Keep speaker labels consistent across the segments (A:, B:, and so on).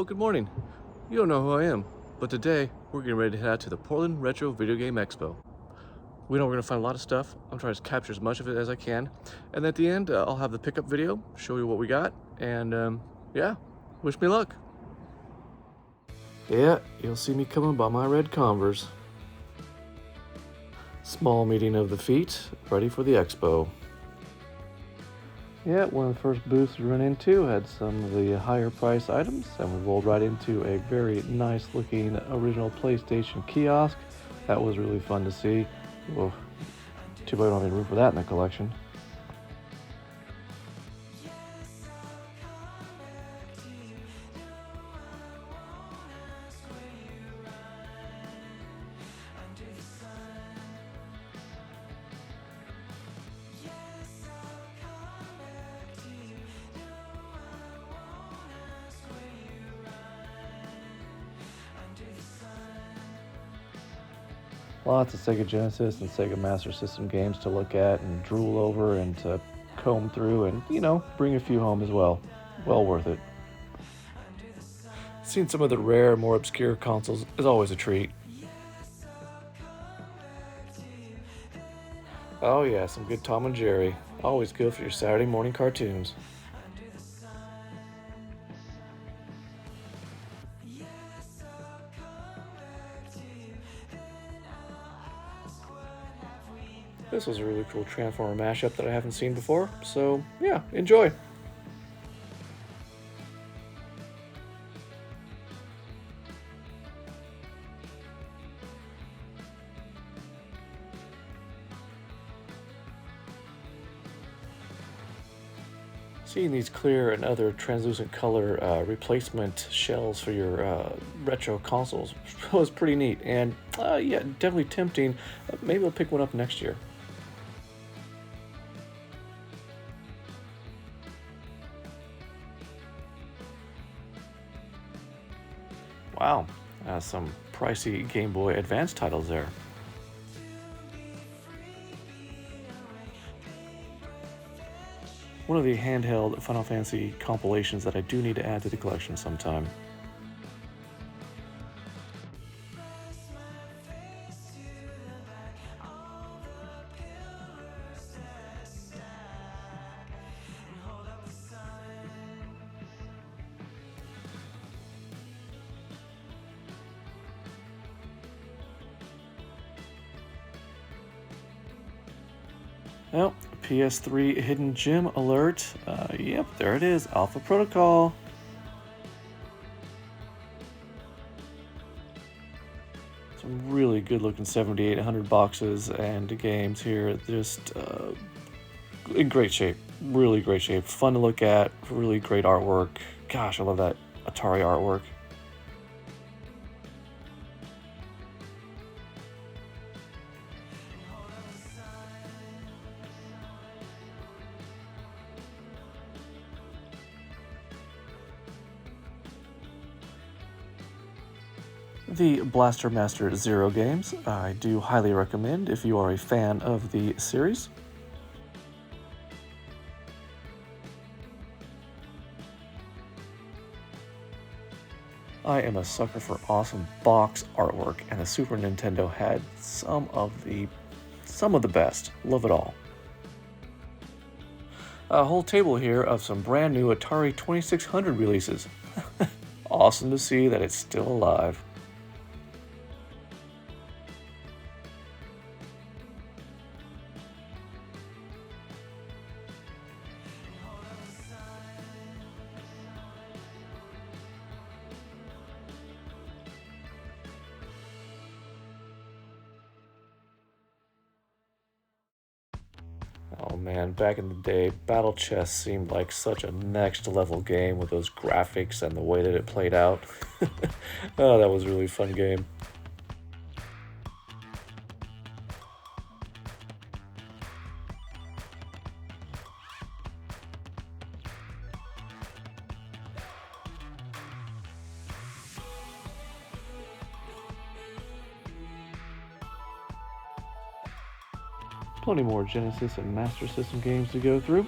A: Hello, good morning. You don't know who I am, but today we're getting ready to head out to the Portland Retro Video Game Expo. We know we're going to find a lot of stuff. I'm trying to capture as much of it as I can. And at the end, I'll have the pickup video, show you what we got, and yeah, wish me luck. Yeah, you'll see me coming by my red Converse. Small meeting of the feet, ready for the expo. Yeah, one of the first booths we ran into had some of the higher price items, and we rolled right into a very nice looking original PlayStation kiosk. That was really fun to see. Well, too bad I don't have any room for that in the collection. Lots of Sega Genesis and Sega Master System games to look at and drool over and to comb through and, bring a few home as well. Well worth it. Seeing some of the rare, more obscure consoles is always a treat. Oh yeah, some good Tom and Jerry. Always good for your Saturday morning cartoons. This was a really cool Transformer mashup that I haven't seen before, so yeah, enjoy! Seeing these clear and other translucent color replacement shells for your retro consoles was pretty neat, and yeah, definitely tempting. Maybe I'll pick one up next year. Wow, some pricey Game Boy Advance titles there. One of the handheld Final Fantasy compilations that I do need to add to the collection sometime. Well, PS3 hidden gem alert. Yep, there it is, Alpha Protocol. Some really good looking 7800 boxes and games here. Just in great shape, really great shape. Fun to look at, really great artwork. Gosh, I love that Atari artwork. The Blaster Master Zero games, I do highly recommend if you are a fan of the series. I am a sucker for awesome box artwork, and the Super Nintendo had some of the best. Love it all. A whole table here of some brand new Atari 2600 releases. Awesome to see that it's still alive. Oh man, back in the day, Battle Chess seemed like such a next level game with those graphics and the way that it played out. Oh, that was a really fun game. Plenty more Genesis and Master System games to go through.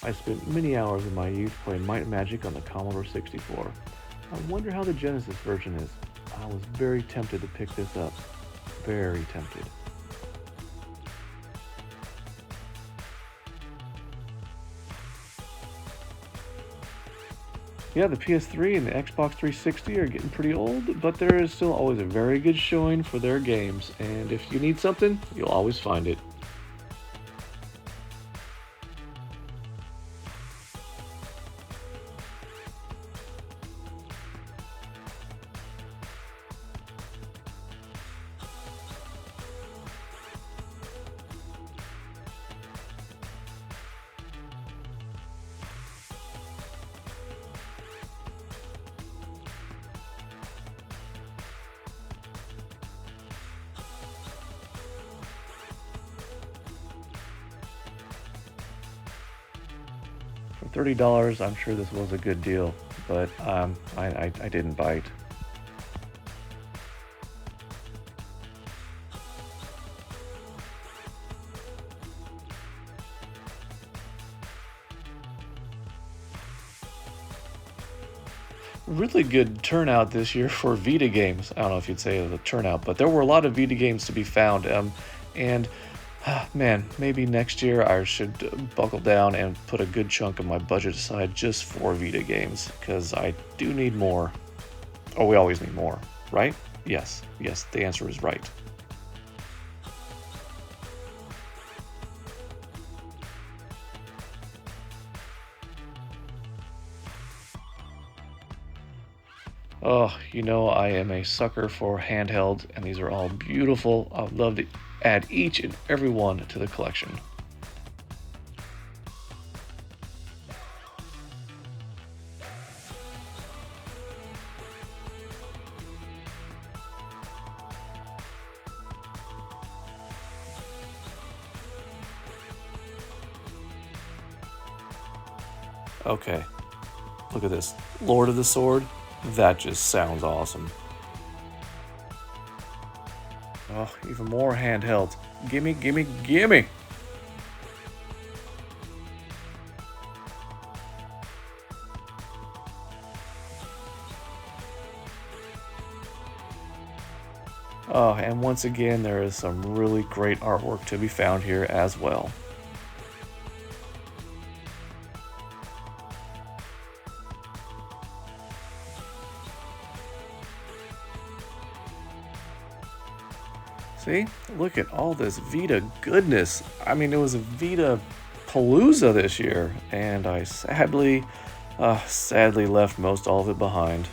A: I spent many hours in my youth playing Might and Magic on the Commodore 64. I wonder how the Genesis version is. I was very tempted to pick this up. Very tempted. Yeah, the PS3 and the Xbox 360 are getting pretty old, but there is still always a very good showing for their games, and if you need something, you'll always find it. For $30, I'm sure this was a good deal, but I didn't bite. Really good turnout this year for Vita games. I don't know if you'd say the turnout, but there were a lot of Vita games to be found. And man, maybe next year I should buckle down and put a good chunk of my budget aside just for Vita games, because I do need more. Oh, we always need more, right? Yes, the answer is right. Oh, I am a sucker for handheld, and these are all beautiful. I'd love to add each and every one to the collection. Okay, look at this. Lord of the Sword. That just sounds awesome. Oh, even more handhelds. Gimme, gimme, gimme! Oh, and once again, there is some really great artwork to be found here as well. See, look at all this Vita goodness. I mean, it was a Vita Palooza this year, and I sadly left most all of it behind.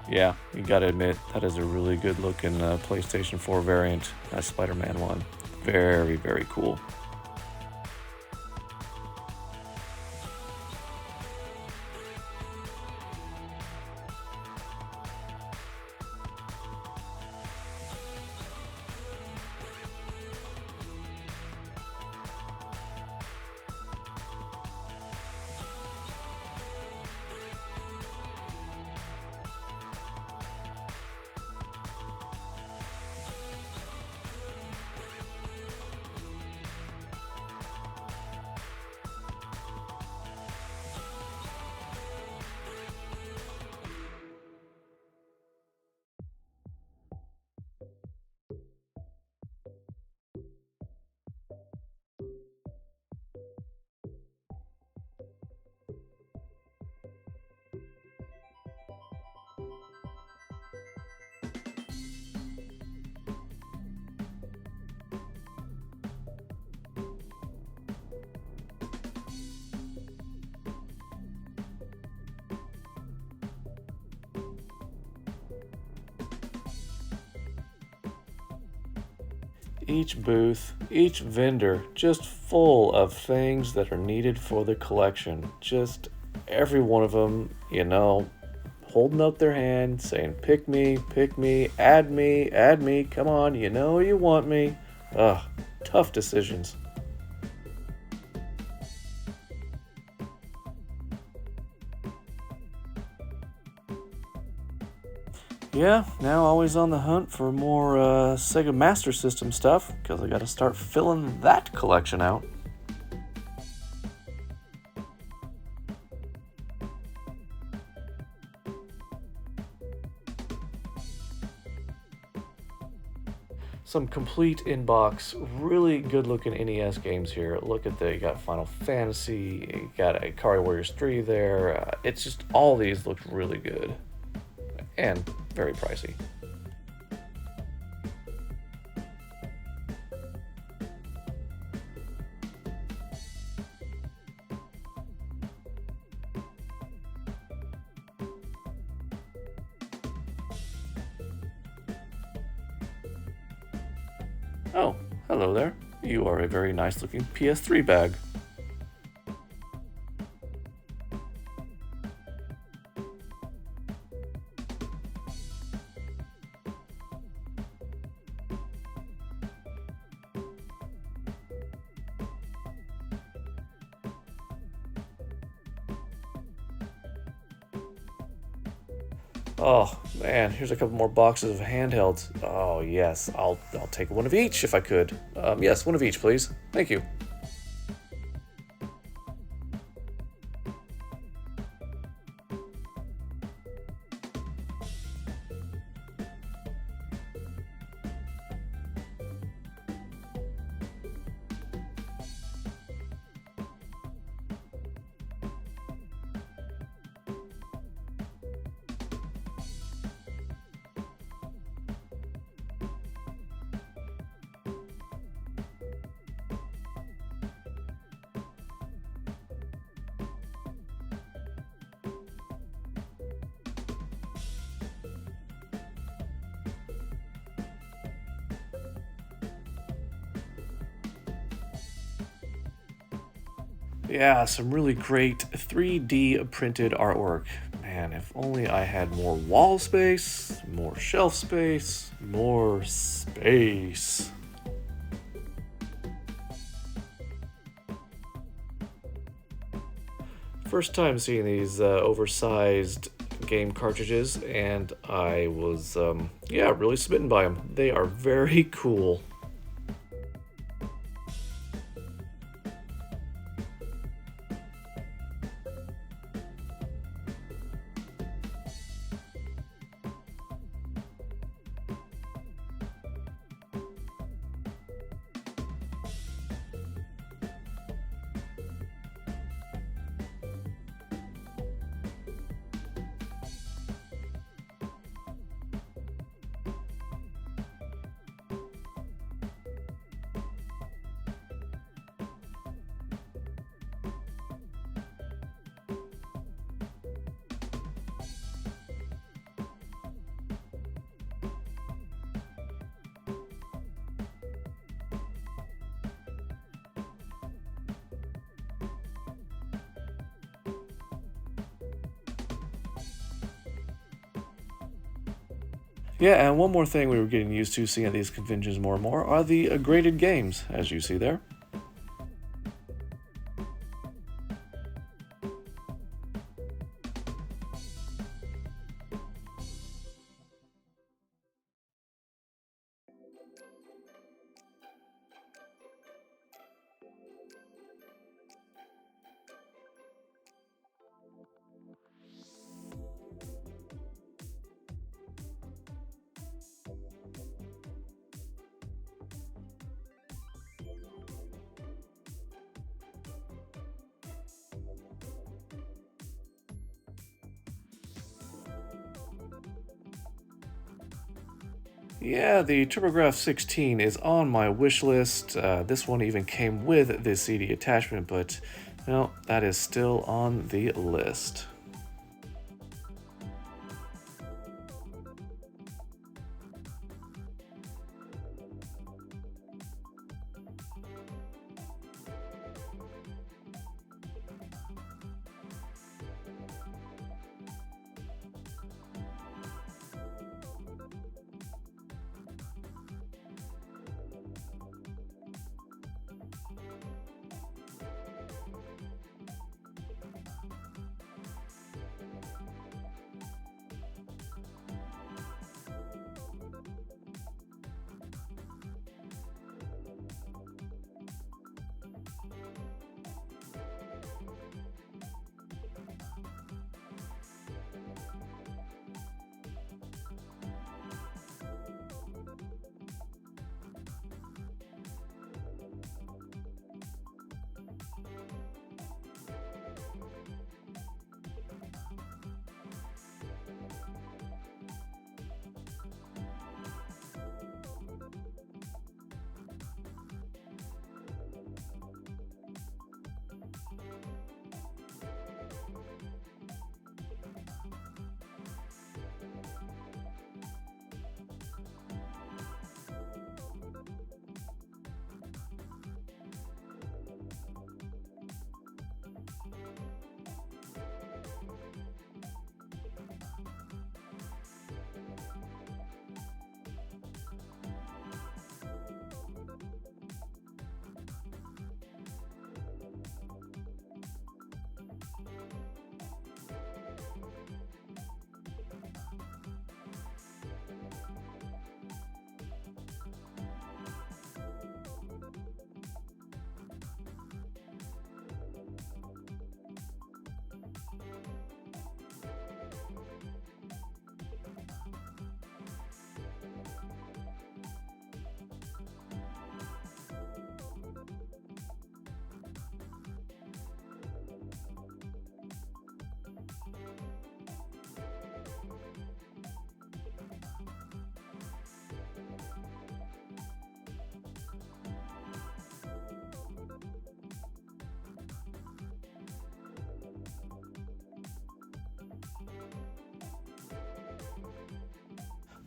A: Yeah, you gotta admit, that is a really good looking PlayStation 4 variant, that Spider-Man one. Very, very cool. Each booth, each vendor, just full of things that are needed for the collection. Just every one of them, holding up their hand, saying, pick me, add me, come on, you want me. Ugh, tough decisions. Yeah, now always on the hunt for more Sega Master System stuff, because I gotta start filling that collection out. Some complete inbox, really good looking NES games here. Look at you got Final Fantasy, you got Ikari Warriors 3 there. It's just all these look really good and very pricey. Oh, hello there. You are a very nice looking PS3 bag. Oh man, here's a couple more boxes of handhelds. Oh yes, I'll take one of each if I could. Yes, one of each, please. Thank you. Yeah, some really great 3D printed artwork. Man, if only I had more wall space, more shelf space, more space. First time seeing these oversized game cartridges, and I was, yeah, really smitten by them. They are very cool. Yeah, and one more thing we were getting used to seeing at these conventions more and more are the graded games, as you see there. Yeah, the TurboGrafx 16 is on my wish list. This one even came with the CD attachment, but no, that is still on the list.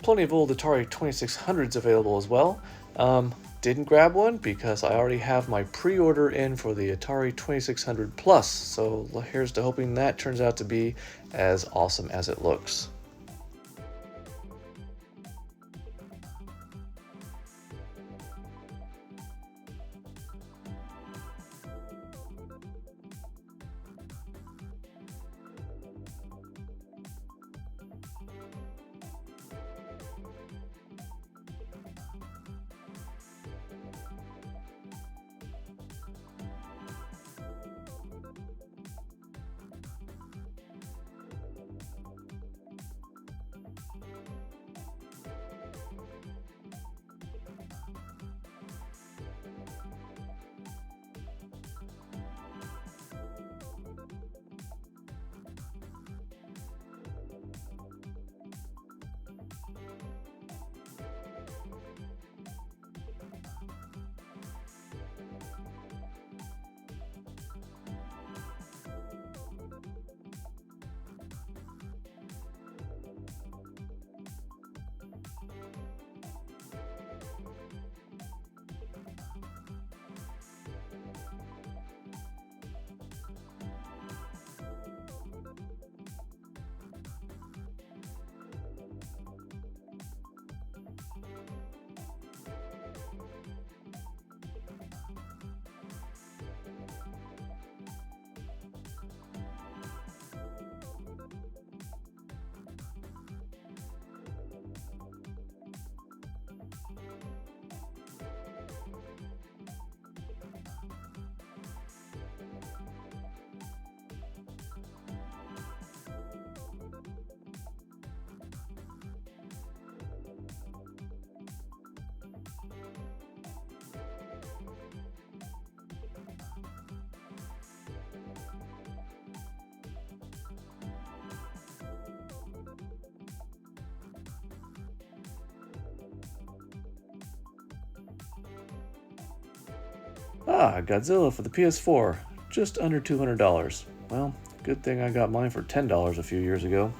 A: Plenty of old Atari 2600s available as well. Didn't grab one because I already have my pre-order in for the Atari 2600 Plus, so here's to hoping that turns out to be as awesome as it looks. Ah, Godzilla for the PS4, just under $200. Well, good thing I got mine for $10 a few years ago.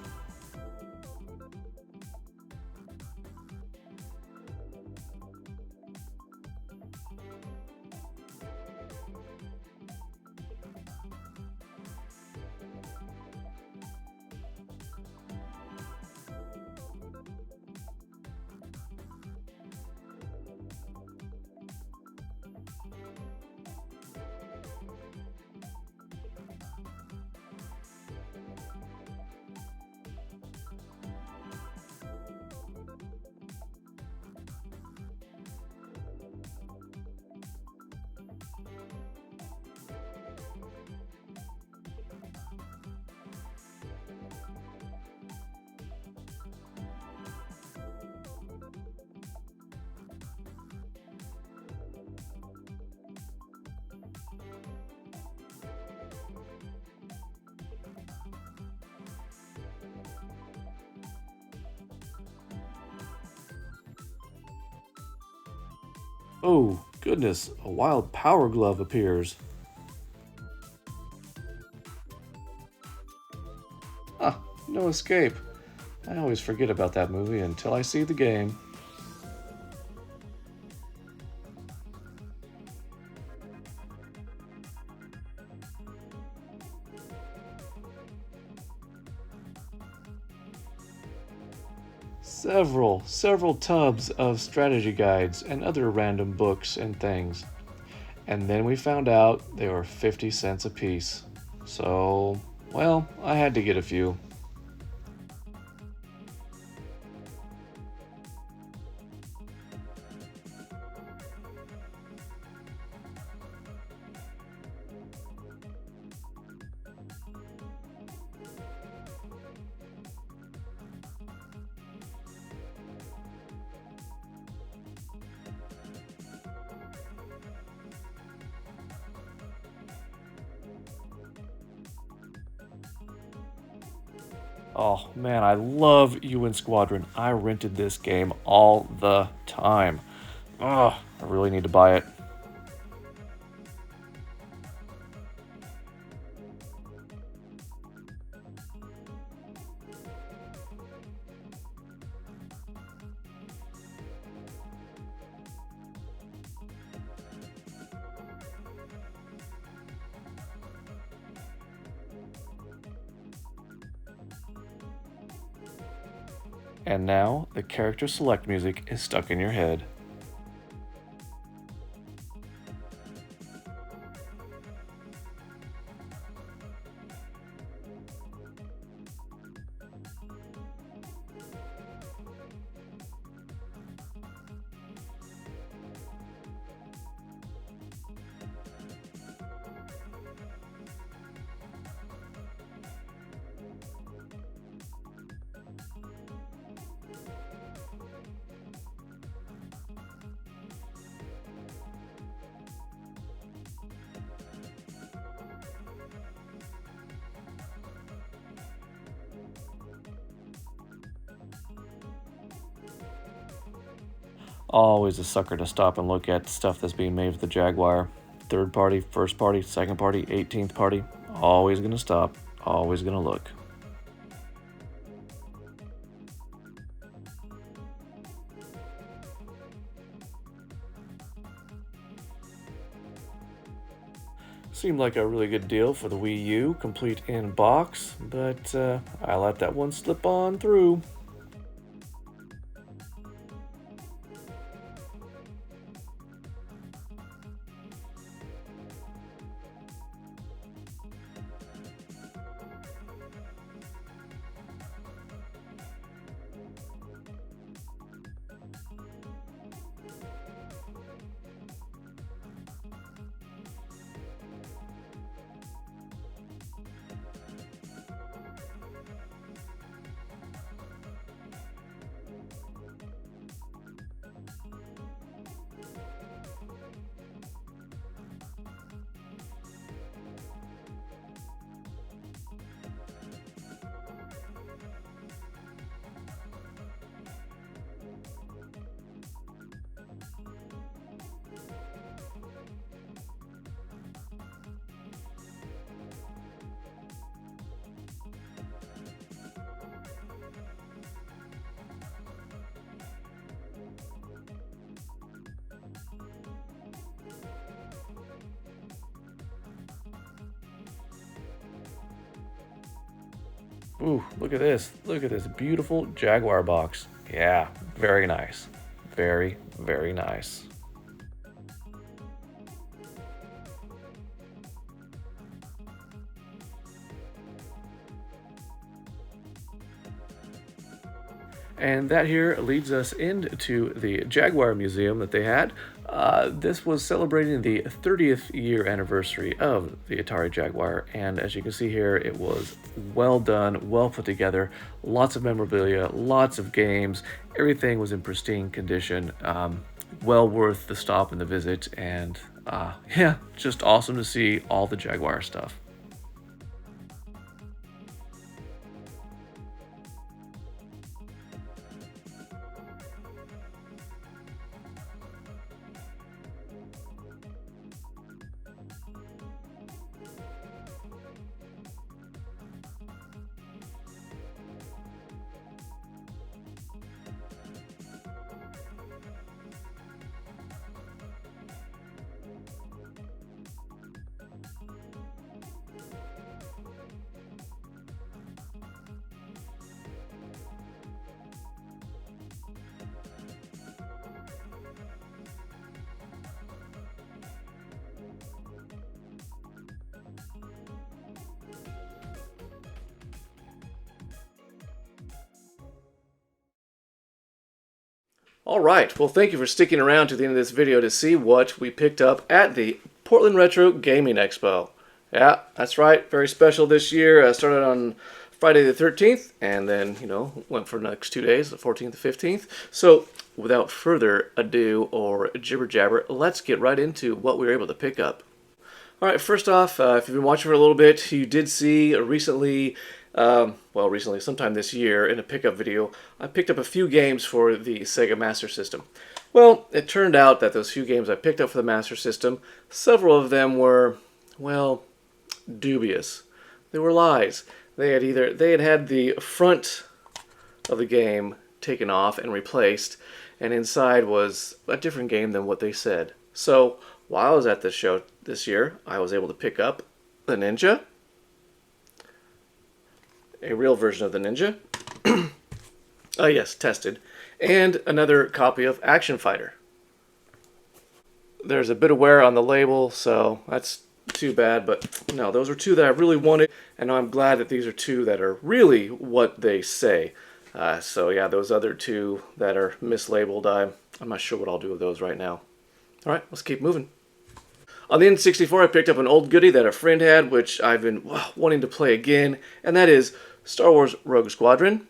A: Oh, goodness, a wild power glove appears. Ah, no escape. I always forget about that movie until I see the game. Several tubs of strategy guides and other random books and things. And then we found out they were 50 cents a piece. So, well, I had to get a few. Oh man, I love UN Squadron. I rented this game all the time. Ugh, I really need to buy it. And now the character select music is stuck in your head. Always a sucker to stop and look at stuff that's being made with the Jaguar. Third party, first party, second party, 18th party. Always gonna stop, always gonna look. Seemed like a really good deal for the Wii U, complete in box, but I let that one slip on through. Ooh, look at this. Look at this beautiful Jaguar box. Yeah, very nice. Very, very nice. And that here leads us into the Jaguar Museum that they had. This was celebrating the 30th year anniversary of the Atari Jaguar, and as you can see here, it was well done, well put together, lots of memorabilia, lots of games, everything was in pristine condition, well worth the stop and the visit, and yeah, just awesome to see all the Jaguar stuff. All right, well, thank you for sticking around to the end of this video to see what we picked up at the Portland Retro Gaming Expo. Yeah, that's right, very special this year. Started on Friday the 13th, and then, went for the next 2 days, the 14th to 15th. So, without further ado or jibber jabber, let's get right into what we were able to pick up. All right, first off, if you've been watching for a little bit, you did see recently, sometime this year in a pickup video, I picked up a few games for the Sega Master System. Well, it turned out that those few games I picked up for the Master System, several of them were, well, dubious. They were lies. They had had the front of the game taken off and replaced, and inside was a different game than what they said. So, while I was at this show this year, I was able to pick up the Ninja, a real version of the Ninja, Yes, tested. And another copy of Action Fighter. There's a bit of wear on the label, so that's too bad, but no, those are two that I really wanted, and I'm glad that these are two that are really what they say. So yeah, those other two that are mislabeled, I'm not sure what I'll do with those right now. Alright, let's keep moving. On the N64, I picked up an old goodie that a friend had, which I've been wanting to play again, and that is Star Wars Rogue Squadron.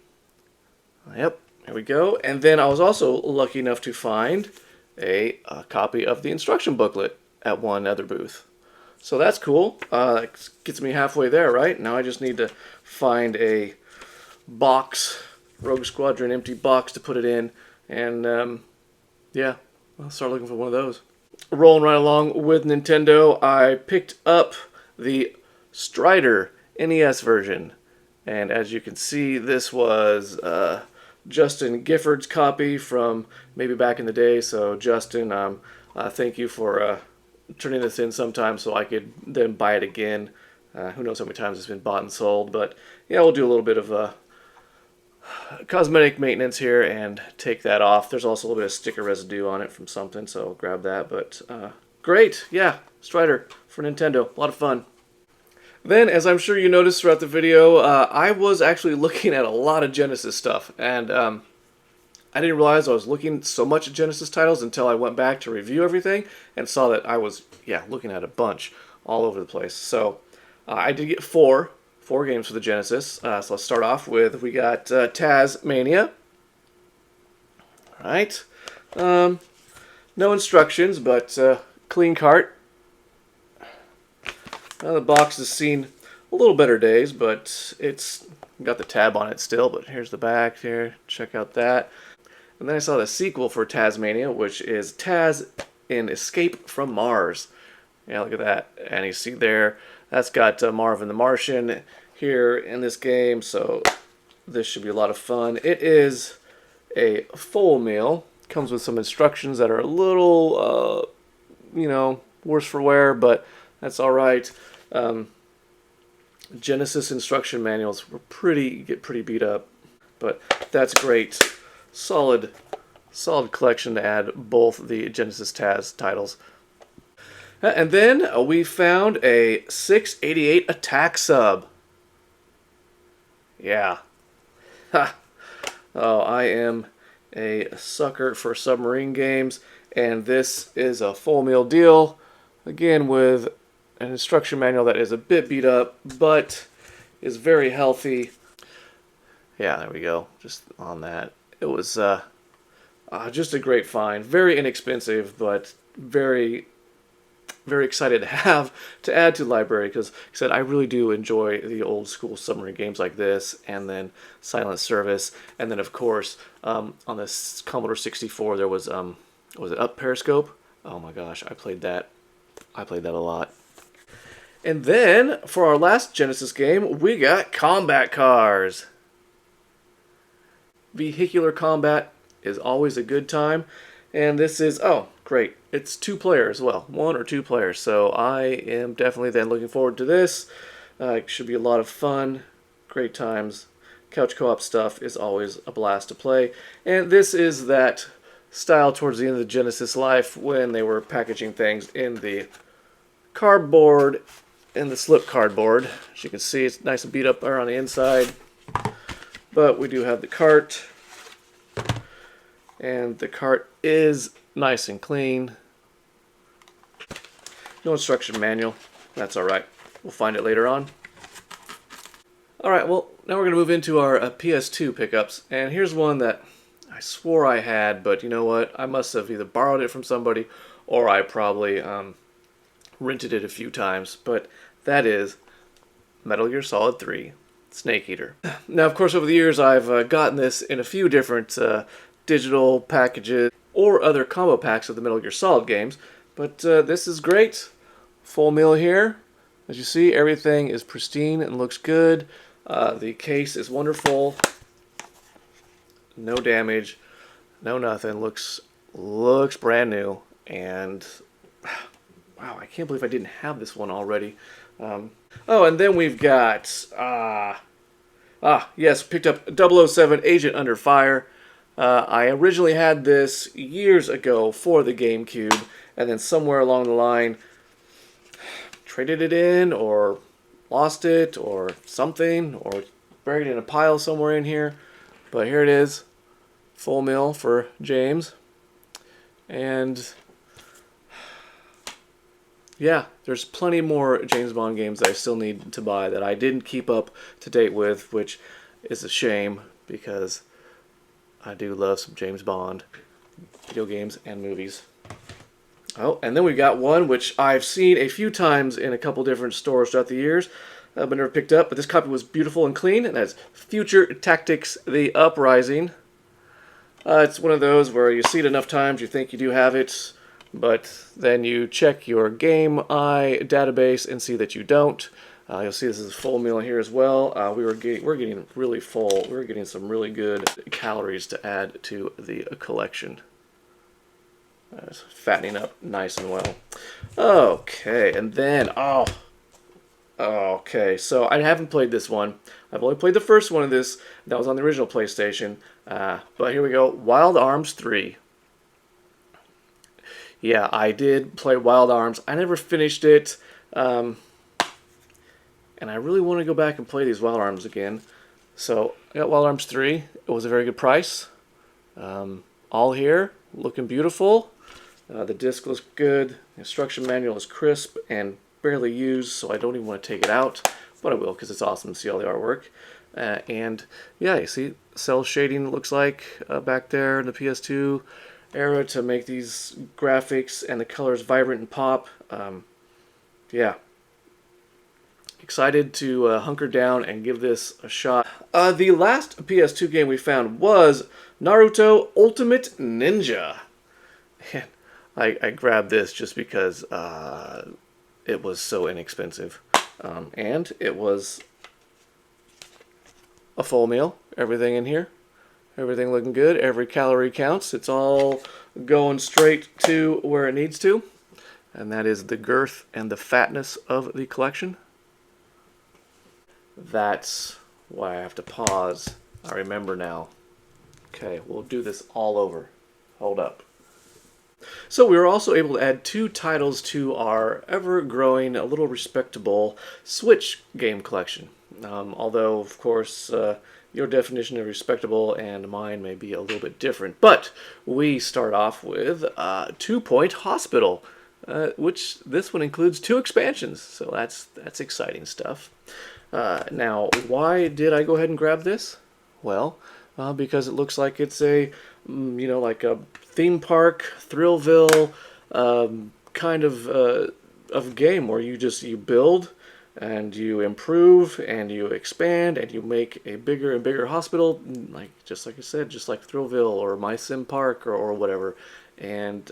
A: Yep, here we go. And then I was also lucky enough to find a copy of the instruction booklet at one other booth. So that's cool. Gets me halfway there, right? Now I just need to find a box, Rogue Squadron empty box to put it in, and yeah, I'll start looking for one of those. Rolling right along with Nintendo, I picked up the Strider NES version, and as you can see, this was Justin Gifford's copy from maybe back in the day. So Justin, thank you for turning this in sometime so I could then buy it again. Who knows how many times it's been bought and sold, but yeah, we'll do a little bit of cosmetic maintenance here and take that off. There's also a little bit of sticker residue on it from something, so I'll grab that. But great, yeah, Strider for Nintendo, a lot of fun. Then, as I'm sure you noticed throughout the video, I was actually looking at a lot of Genesis stuff, and I didn't realize I was looking so much at Genesis titles until I went back to review everything and saw that I was, looking at a bunch all over the place. So I did get four games for the Genesis. So let's start off with, we got Tasmania. All right. No instructions, but clean cart. The box has seen a little better days, but it's got the tab on it still. But here's the back here. Check out that. And then I saw the sequel for Tasmania, which is Taz in Escape from Mars. Yeah, look at that. And you see there, that's got Marvin the Martian here in this game, so this should be a lot of fun. It is a full meal. Comes with some instructions that are a little, worse for wear, but that's all right. Genesis instruction manuals get pretty beat up, but that's great. Solid collection to add both the Genesis Taz titles. And then we found a 688 attack sub. Yeah. Ha. Oh, I am a sucker for submarine games, and this is a full meal deal. Again, with an instruction manual that is a bit beat up, but is very healthy. Yeah, there we go. Just on that. It was just a great find. Very inexpensive, but very, very excited to have to add to the library, because, like I said, I really do enjoy the old school submarine games like this, and then Silent Service, and then of course on the Commodore 64 there was it Up Periscope? Oh my gosh, I played that a lot. And then for our last Genesis game, we got Combat Cars. Vehicular combat is always a good time, and this is, oh great, it's 2 players as well, 1 or 2 players, so I am definitely then looking forward to this. It should be a lot of fun, great times. Couch co-op stuff is always a blast to play, and this is that style towards the end of the Genesis life when they were packaging things in the cardboard, in the slip cardboard. As you can see, it's nice and beat up there on the inside, but we do have the cart, and the cart is nice and clean. No instruction manual. That's alright. We'll find it later on. Alright, well, now we're going to move into our PS2 pickups. And here's one that I swore I had, but you know what? I must have either borrowed it from somebody or I probably rented it a few times. But that is Metal Gear Solid 3 Snake Eater. Now, of course, over the years I've gotten this in a few different digital packages or other combo packs of the Metal Gear Solid games, but this is great. Full meal here. As you see, everything is pristine and looks good. The case is wonderful. No damage, no nothing. Looks brand new, and wow, I can't believe I didn't have this one already. Oh, and then we've got Ah, yes, picked up 007 Agent Under Fire. I originally had this years ago for the GameCube, and then somewhere along the line, traded it in, or lost it, or something, or buried it in a pile somewhere in here. But here it is, full mill for James. And yeah, there's plenty more James Bond games that I still need to buy that I didn't keep up to date with, which is a shame because I do love some James Bond video games and movies. Oh, and then we got one which I've seen a few times in a couple different stores throughout the years, but never picked up. But this copy was beautiful and clean, and that's Future Tactics: The Uprising. It's one of those where you see it enough times, you think you do have it, but then you check your Game Eye database and see that you don't. You'll see this is a full meal here as well. We're getting really full. We're getting some really good calories to add to the collection. It's fattening up nice and well. Okay, and then okay. So I haven't played this one. I've only played the first one of this. That was on the original PlayStation. But here we go. Wild Arms 3. Yeah, I did play Wild Arms. I never finished it. And I really want to go back and play these Wild Arms again. So I got Wild Arms 3. It was a very good price. All here, looking beautiful. The disc looks good. The instruction manual is crisp and barely used, so I don't even want to take it out. But I will because it's awesome to see all the artwork. And yeah, you see cell shading looks like back there in the PS2 era to make these graphics and the colors vibrant and pop. Yeah. Excited to hunker down and give this a shot. The last PS2 game we found was Naruto Ultimate Ninja. And I grabbed this just because it was so inexpensive. And it was a full meal. Everything in here. Everything looking good. Every calorie counts. It's all going straight to where it needs to. And that is the girth and the fatness of the collection. That's why I have to pause. I remember now. Okay, we'll do this all over. Hold up. So we were also able to add 2 titles to our ever-growing, a little respectable Switch game collection. Although, of course, your definition of respectable and mine may be a little bit different. But we start off with 2 Point Hospital, which this one includes 2 expansions. So that's exciting stuff. Now, why did I go ahead and grab this? Well, because it looks like it's a, like a theme park, Thrillville kind of game where you build and you improve and you expand and you make a bigger and bigger hospital, just like I said, just like Thrillville or My Sim Park or whatever. And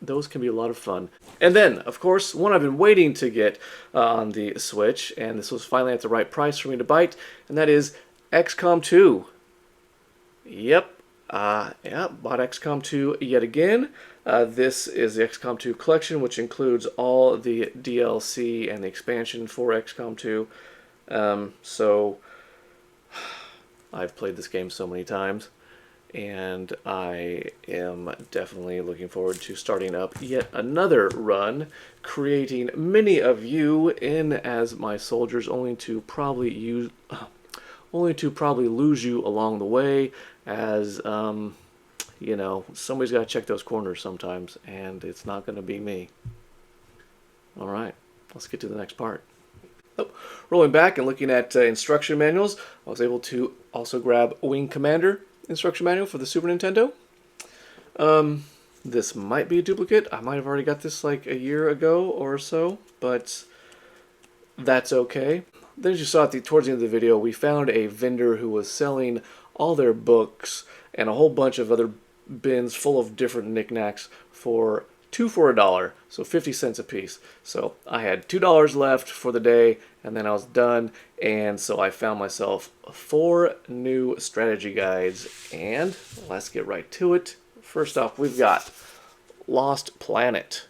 A: those can be a lot of fun. And then, of course, one I've been waiting to get on the Switch, and this was finally at the right price for me to bite, and that is XCOM 2. Yep, bought XCOM 2 yet again. This is the XCOM 2 collection, which includes all the DLC and the expansion for XCOM 2. So, I've played this game so many times, and I am definitely looking forward to starting up yet another run, creating many of you in as my soldiers, only to probably lose you along the way, as somebody's got to check those corners sometimes, and it's not going to be me. All right, let's get to the next part. Rolling back and looking at instruction manuals, I was able to also grab Wing Commander instruction manual for the Super Nintendo. This might be a duplicate. I might have already got this like a year ago or so, but that's okay. Then, as you saw towards the end of the video, we found a vendor who was selling all their books and a whole bunch of other bins full of different knickknacks for $2 for $1, so 50 cents a piece. So I had $2 left for the day, and then I was done, and so I found myself 4 new strategy guides, and let's get right to it. First off, we've got Lost Planet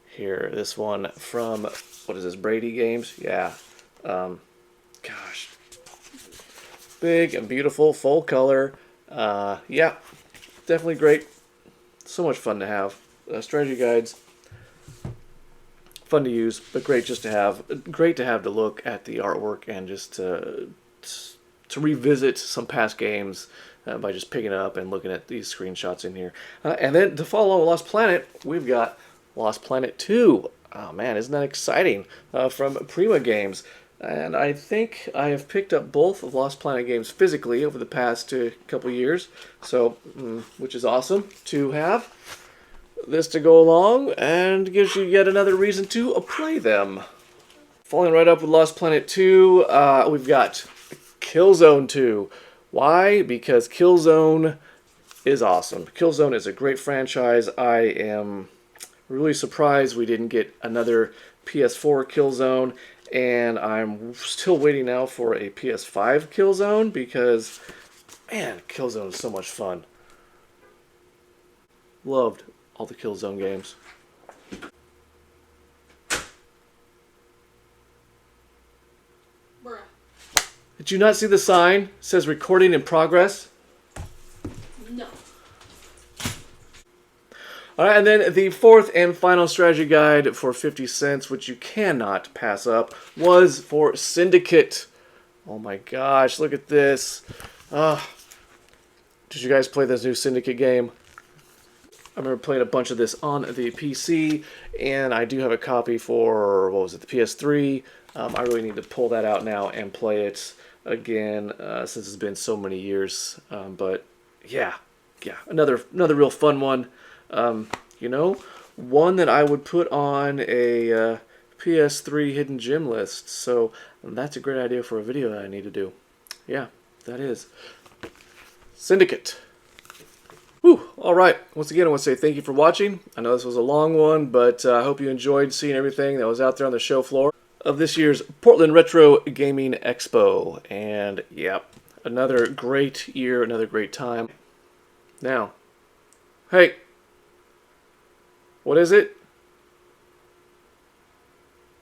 A: here. This one from, what is this, Brady Games? Yeah. Gosh. Big and beautiful, full color. Yeah, definitely great. So much fun to have. Strategy guides, fun to use, but great just to have. Great to have to look at the artwork and just to revisit some past games by just picking it up and looking at these screenshots in here. And then to follow Lost Planet, we've got Lost Planet 2. Oh man, isn't that exciting? From Prima Games. And I think I have picked up both of Lost Planet games physically over the past couple years, so which is awesome to have this to go along and gives you yet another reason to play them. Following right up with Lost Planet 2, we've got Killzone 2. Why? Because Killzone is awesome. Killzone is a great franchise. I am really surprised we didn't get another PS4 Killzone, and I'm still waiting now for a PS5 Killzone because, man, Killzone is so much fun. Loved all the Killzone games.
B: Bruh.
A: Did you not see the sign? It says recording in progress.
B: No.
A: Alright, and then the fourth and final strategy guide for 50 cents, which you cannot pass up, was for Syndicate. Oh my gosh, look at this. Did you guys play this new Syndicate game? I remember playing a bunch of this on the PC, and I do have a copy for, what was it, the PS3. I really need to pull that out now and play it again, since it's been so many years. But yeah, another real fun one. You know, one that I would put on a PS3 hidden gem list. So that's a great idea for a video that I need to do. Yeah, that is Syndicate. Whew, alright, once again I want to say thank you for watching. I know this was a long one, but I hope you enjoyed seeing everything that was out there on the show floor of this year's Portland Retro Gaming Expo. And yeah, another great year, another great time. Now, hey, what is it?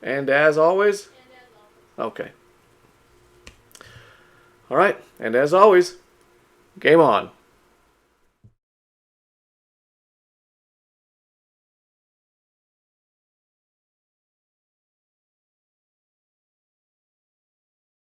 A: And as always? Okay. Alright, and as always, game on.